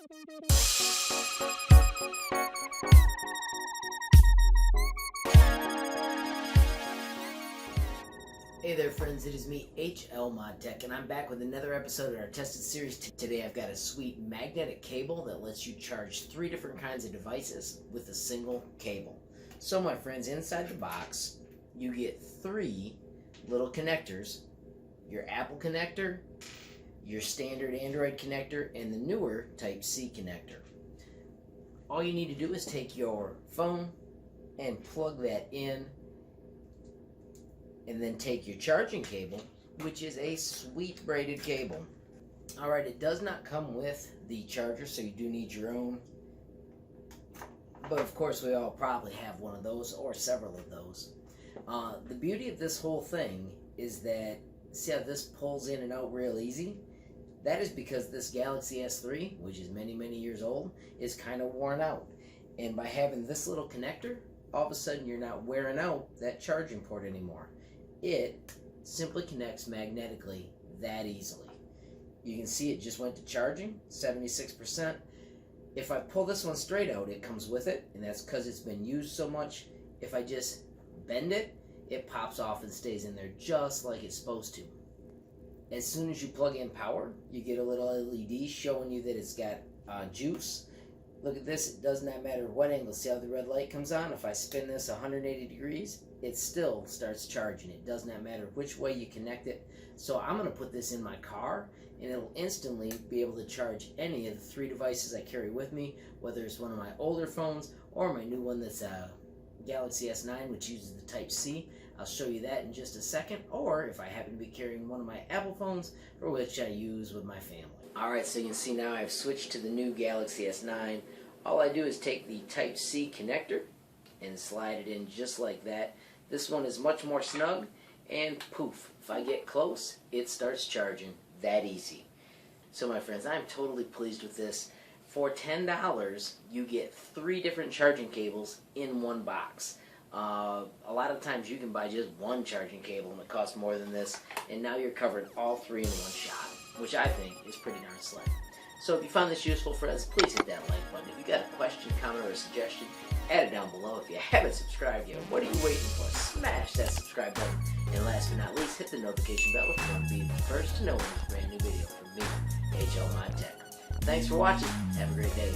Hey there friends, it is me, HLModTech, and I'm back with another episode of our tested series. Today I've got a sweet magnetic cable that lets you charge 3 different kinds of devices with a single cable. So my friends, inside the box, you get 3 little connectors: your Apple connector, your standard Android connector, and the newer Type-C connector. All you need to do is take your phone and plug that in, and then take your charging cable, which is a sweet braided cable. Alright, it does not come with the charger, so you do need your own. But of course we all probably have one of those or several of those. The beauty of this whole thing is that, see how this pulls in and out real easy? That is because this Galaxy S3, which is many years old, is kind of worn out. And by having this little connector, all of a sudden you're not wearing out that charging port anymore. It simply connects magnetically that easily. You can see it just went to charging, 76%. If I pull this one straight out, it comes with it, and that's because it's been used so much. If I just bend it, it pops off and stays in there just like it's supposed to. As soon as you plug in power, you get a little LED showing you that it's got juice. Look at this, it does not matter what angle. See how the red light comes on? If I spin this 180 degrees, it still starts charging. It does not matter which way you connect it. So I'm going to put this in my car, and it'll instantly be able to charge any of the 3 devices I carry with me, whether it's one of my older phones or my new one that's a Galaxy S9, which uses the Type-C. I'll show you that in just a second. Or if I happen to be carrying one of my Apple phones, for which I use with my family. Alright, so you can see now I've switched to the new Galaxy S9. All I do is take the Type-C connector and slide it in just like that. This one is much more snug, and poof, if I get close, it starts charging that easy. So my friends, I'm totally pleased with this. For $10, you get 3 different charging cables in one box. A lot of times you can buy just one charging cable and it costs more than this, and now you're covering all 3 in one shot, which I think is pretty darn slick. So if you found this useful, friends, please hit that like button. If you got a question, comment, or a suggestion, add it down below. If you haven't subscribed yet, what are you waiting for? Smash that subscribe button. And last but not least, hit the notification bell if you want to be the first to know when there's a brand new video from me, HLModTech. Thanks for watching. Have a great day.